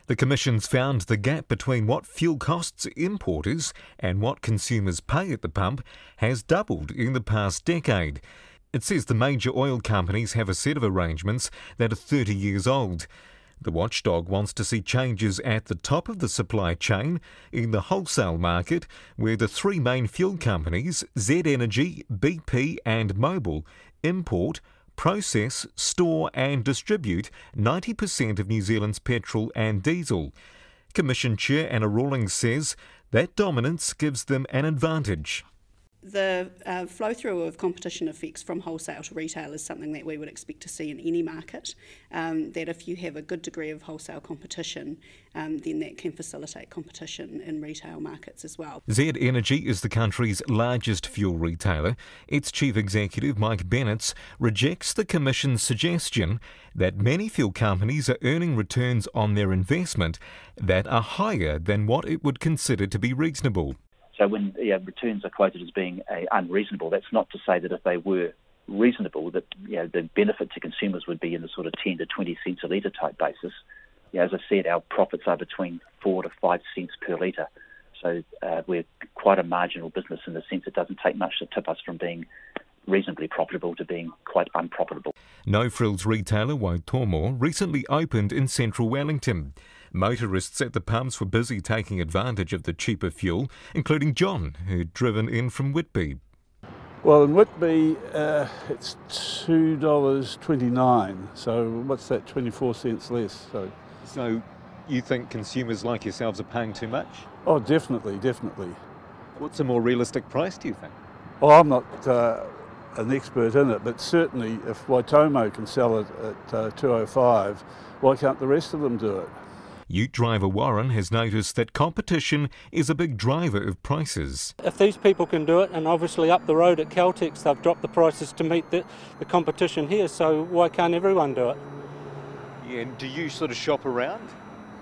The Commission's found the gap between what fuel costs importers and what consumers pay at the pump has doubled in the past decade. It says the major oil companies have a set of arrangements that are 30 years old. The watchdog wants to see changes at the top of the supply chain in the wholesale market, where the three main fuel companies, Z Energy, BP and Mobil, import, process, store and distribute 90% of New Zealand's petrol and diesel. Commission Chair Anna Rawlings says that dominance gives them an advantage. The flow-through of competition effects from wholesale to retail is something that we would expect to see in any market, that if you have a good degree of wholesale competition, then that can facilitate competition in retail markets as well. Z Energy is the country's largest fuel retailer. Its chief executive, Mike Bennett, rejects the Commission's suggestion that many fuel companies are earning returns on their investment that are higher than what it would consider to be reasonable. So when returns are quoted as being unreasonable, that's not to say that if they were reasonable, that the benefit to consumers would be in the sort of 10 to 20 cents a litre type basis. As I said, our profits are between 4 to 5 cents per litre. So we're quite a marginal business in the sense it doesn't take much to tip us from being reasonably profitable to being quite unprofitable. No Frills retailer Waitomo recently opened in central Wellington. Motorists at the pumps were busy taking advantage of the cheaper fuel, including John, who'd driven in from Whitby. Well, in Whitby, it's $2.29, so what's that, 24 cents less. So you think consumers like yourselves are paying too much? Oh, definitely, definitely. What's a more realistic price, do you think? Well, I'm not an expert in it, but certainly if Waitomo can sell it at $2.05, why can't the rest of them do it? Ute driver Warren has noticed that competition is a big driver of prices. If these people can do it, and obviously up the road at Caltex they've dropped the prices to meet the competition here, so why can't everyone do it? Yeah, and do you sort of shop around?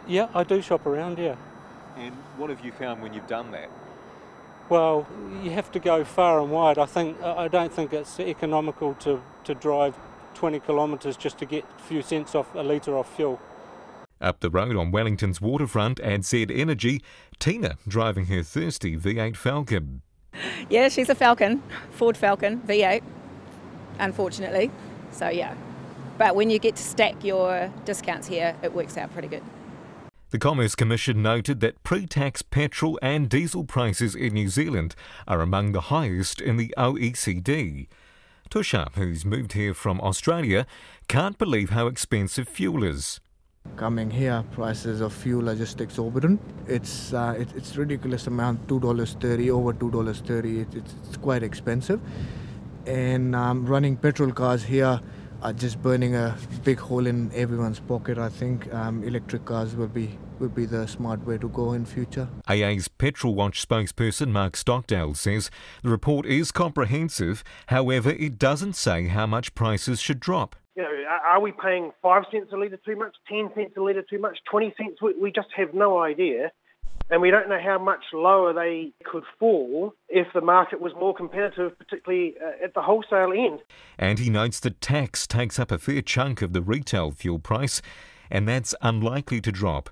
Yeah, I do shop around, yeah. And what have you found when you've done that? Well, you have to go far and wide. I don't think it's economical to drive 20 kilometres just to get a few cents off a litre of fuel. Up the road on Wellington's waterfront at Z Energy, Tina driving her thirsty V8 Falcon. Yeah, she's a Falcon, Ford Falcon V8, unfortunately. So yeah, but when you get to stack your discounts here, it works out pretty good. The Commerce Commission noted that pre-tax petrol and diesel prices in New Zealand are among the highest in the OECD. Tusha, who's moved here from Australia, can't believe how expensive fuel is. Coming here, prices of fuel are just exorbitant. It's ridiculous amount, $2.30, over $2.30. It's quite expensive. And running petrol cars here are just burning a big hole in everyone's pocket. I think electric cars will be the smart way to go in future. AA's Petrol Watch spokesperson Mark Stockdale says the report is comprehensive. However, it doesn't say how much prices should drop. Are we paying 5 cents a litre too much, 10 cents a litre too much, 20 cents? We just have no idea. And we don't know how much lower they could fall if the market was more competitive, particularly at the wholesale end. And he notes that tax takes up a fair chunk of the retail fuel price, and that's unlikely to drop.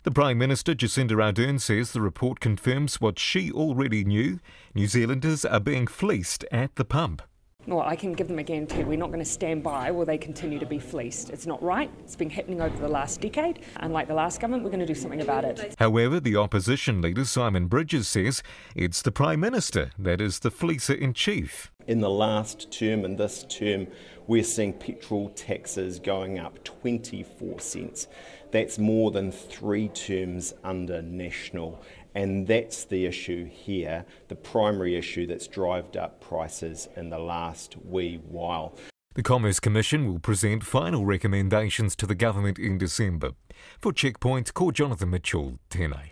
The Prime Minister, Jacinda Ardern, says the report confirms what she already knew. New Zealanders are being fleeced at the pump. Well, I can give them a guarantee we're not going to stand by while they continue to be fleeced. It's not right. It's been happening over the last decade. Unlike the last government, we're going to do something about it. However, the opposition leader Simon Bridges says it's the Prime Minister that is the fleecer-in-chief. In the last term and this term, we're seeing petrol taxes going up 24 cents. That's more than 3 terms under National. And that's the issue here, the primary issue that's drived up prices in the last wee while. The Commerce Commission will present final recommendations to the government in December. For Checkpoint, call Jonathan Mitchell, 10A.